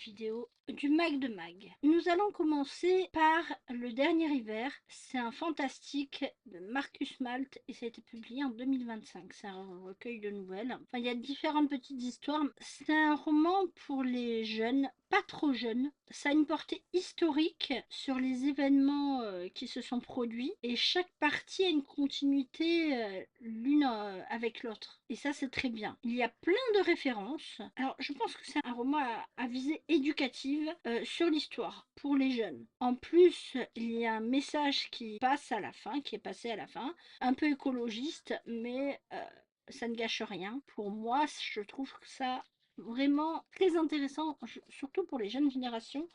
vidéo du Mag de Mag. Nous allons commencer par Le Dernier Hiver. C'est un fantastique de Marcus Malt et ça a été publié en 2025. C'est un recueil de nouvelles. Enfin, il y a différentes petites histoires. C'est un roman pour les jeunes, pas trop jeunes. Ça a une portée historique sur les événements qui se sont produits et chaque partie a une continuité l'une avec l'autre. Et ça, c'est très bien. Il y a plein de références. Alors, je pense que c'est un roman à visée éducative sur l'histoire pour les jeunes. En plus, il y a un message qui passe à la fin, qui est passé à la fin, un peu écologiste, mais ça ne gâche rien. Pour moi, je trouve que ça vraiment très intéressant, surtout pour les jeunes générations.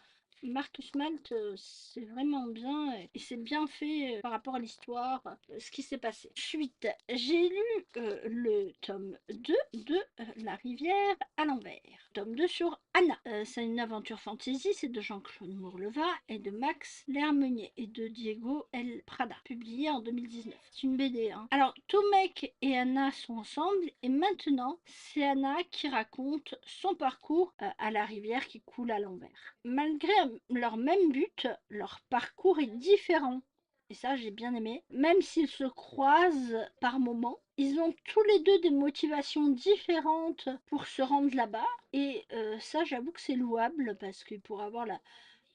Marcus Malt, c'est vraiment bien et c'est bien fait par rapport à l'histoire, ce qui s'est passé. Ensuite, j'ai lu le tome 2 de La rivière à l'envers. Tome 2 sur Anna. C'est une aventure fantasy, c'est de Jean-Claude Mourleva et de Max Lermeunier et de Diego L. Prada, publié en 2019. C'est une BD. Alors, Tomek et Anna sont ensemble et maintenant, c'est Anna qui raconte son parcours à la rivière qui coule à l'envers. Malgré leur même but, leur parcours est différent. Et ça, j'ai bien aimé. Même s'ils se croisent par moments, ils ont tous les deux des motivations différentes pour se rendre là-bas. Et ça, j'avoue que c'est louable parce que pour avoir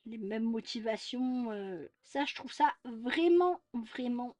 les mêmes motivations, ça, je trouve ça vraiment, vraiment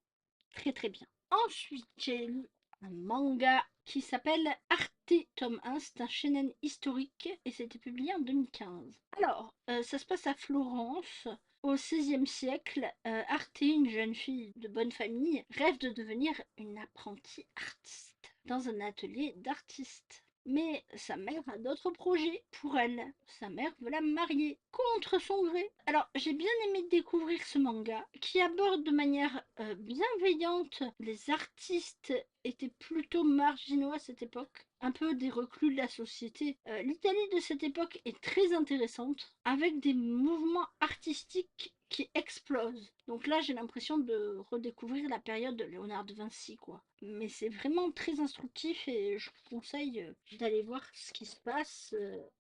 très, très bien. Ensuite, j'ai lu un manga qui s'appelle Arte tome 1, c'est un shonen historique et c'était publié en 2015. Alors, ça se passe à Florence, au XVIe siècle. Arte, une jeune fille de bonne famille, rêve de devenir une apprentie artiste dans un atelier d'artiste. Mais sa mère a d'autres projets pour elle. Sa mère veut la marier contre son gré. Alors, j'ai bien aimé découvrir ce manga qui aborde de manière bienveillante. Les artistes étaient plutôt marginaux à cette époque, un peu des reclus de la société. L'Italie de cette époque est très intéressante, avec des mouvements artistiques qui explosent. Donc là, j'ai l'impression de redécouvrir la période de Léonard de Vinci, quoi. Mais c'est vraiment très instructif et je vous conseille d'aller voir ce qui se passe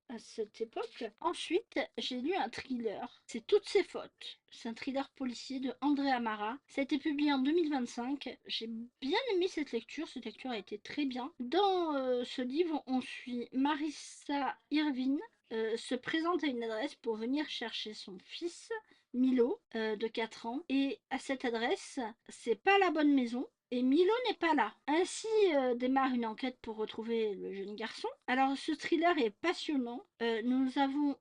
à cette époque. Ensuite, j'ai lu un thriller. C'est Toutes ses fautes. C'est un thriller policier de André Amara. Ça a été publié en 2025. J'ai bien aimé cette lecture. Cette lecture a été très bien. Dans ce livre, on suit Marissa Irvine. Se présente à une adresse pour venir chercher son fils Milo de 4 ans et à cette adresse c'est pas la bonne maison et Milo n'est pas là. Ainsi démarre une enquête pour retrouver le jeune garçon. Alors ce thriller est passionnant. Nous avons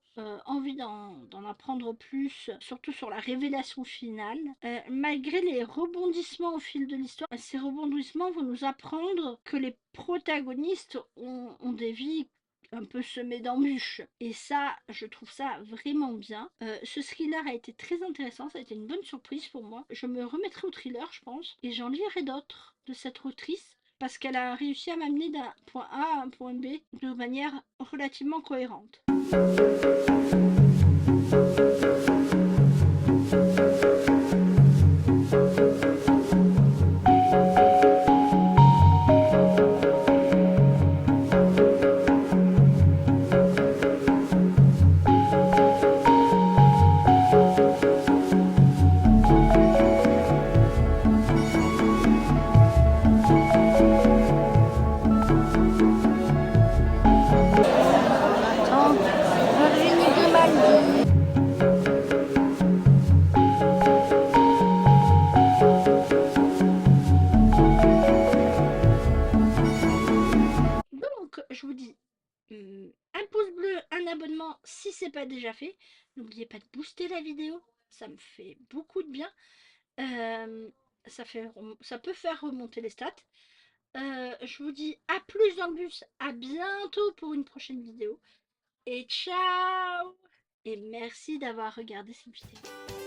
envie d'en apprendre plus, surtout sur la révélation finale. Malgré les rebondissements au fil de l'histoire, ces rebondissements vont nous apprendre que les protagonistes ont des vies un peu semé d'embûches. Et ça, je trouve ça vraiment bien. Ce thriller a été très intéressant, ça a été une bonne surprise pour moi. Je me remettrai au thriller, je pense, et j'en lirai d'autres de cette autrice, parce qu'elle a réussi à m'amener d'un point A à un point B de manière relativement cohérente. Donc, je vous dis, un pouce bleu, un abonnement si c'est pas déjà fait. N'oubliez pas de booster la vidéo, ça me fait beaucoup de bien. Ça peut faire remonter les stats. Je vous dis à plus dans le bus, à bientôt pour une prochaine vidéo. Et ciao! Et merci d'avoir regardé cette vidéo.